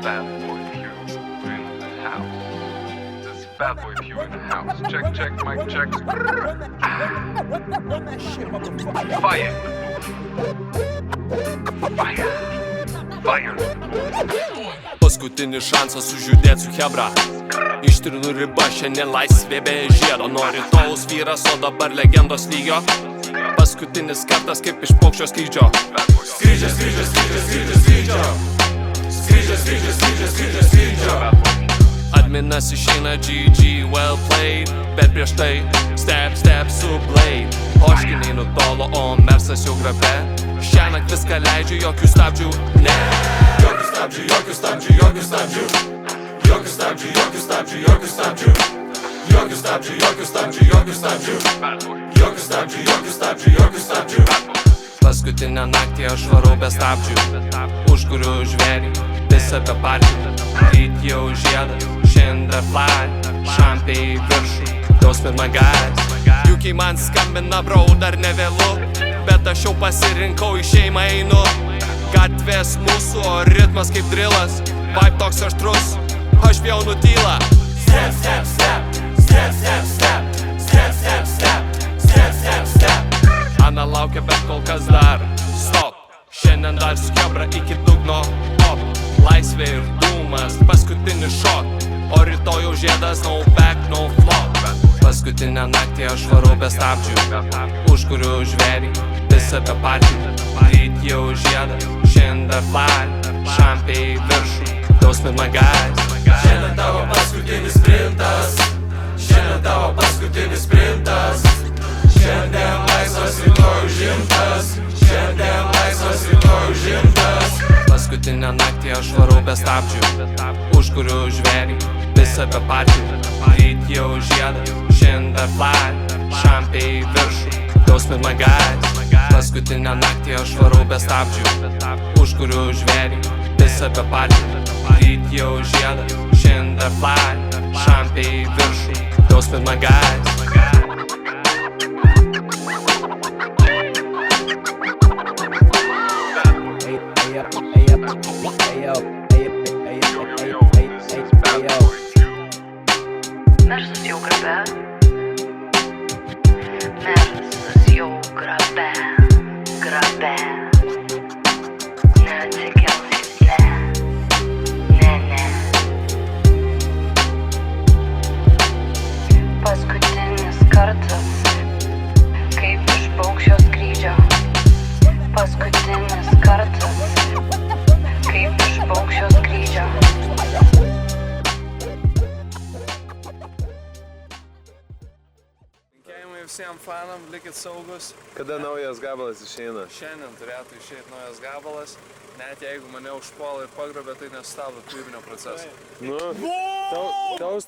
bad boy Q in the house. This bad boy Q in the house. Check, check, mic check. Fire. Fire. Fire. Paskutinis šansas užjudėt su chebra. Ištrinu ribą, šiandien laisvė be žiedo. Nuo rytojaus vyras, o dabar legendos lygio. Paskutinis kartas kaip iš paukščio skrydžio. Skrydžio, skrydžio, skrydžio, skrydžio, skrydžio. Skrydžio, skrydžio, skrydžio, skrydžio, skrydžio. Adminas išeina GG, well played. Bet prieš tai step, step su blade. Oškiniai nutolo, o mersas jau grabe. Šiąnakt viską leidžiu, jokių stabdžių, ne. Jokių stabdžių, jokių stabdžių, jokių stabdžių. Jokių stabdžių, jokių stabdžių, jokių stabdžių. Jokių stabdžių, jokių stabdžių, jokių stabdžių. Jokių stabdžių, jokių stabdžių, jokių stabdžių. Paskutinę naktį aš varau be stabdžių. Užkuriu žvėrį, visą be partijų. Ryt jau žiedas, šiandien fly. Šampė į viršų, don't spit my guys. Jukiai man skambina, bro, dar ne vėlu. Bet aš jau pasirinkau, į šeimą einu. Gatvės mūsų, o ritmas kaip drilas. Vibe toks aštrus, aš pjaunu tylą. Step, step, step, step, step, step. Step, step, step, step, step, step. Ana laukia, bet kol kas dar stop. Šiandien dar su chebra iki dugno hop. Laisvė ir dūmas, paskutinis šok. O rytojau žiedas, no back, no flop. Paskutinę naktį aš varau be stabdžių. Užkuriu žvėrį, visą be partijų. Ryt jau žiedas, šiandien fly. Šampė į viršų, don't spit my guys. Šiandien tavo paskutinis sprintas. Šiandien tavo paskutinis sprintas. Šiandien laisvas, rytoj užimtas. Šiandien laisvas, rytoj užimtas. Paskutinę naktį aš varau be stabdžių. Užkuriu žvėrį, visą be partijų. Ryt jau žiedas, šiandien fly. Šampė į viršų, don't spit my guys. Paskutinę naktį aš varau be stabdžių. Užkuriu žvėrį, visą be partijų. Ryt jau žiedas, šiandien fly. Šampė į viršų, don't spit my guys. Mersas jau grabe. Mersas jau grabe. Grabe. Neatsikels, ne. Ne, ne. Paskutinis kartas, kaip iš paukščio skrydžio. Paskutinis kartas, kaip iš paukščio skrydžio. Linkėjimai visiems fanam, likit saugus. Kada naujas gabalas išeina? Šiandien turėtų išeiti naujas gabalas. Net jeigu mane užpuola ir pagrobė, tai nestabdo kūrybinio proceso. Nu, tau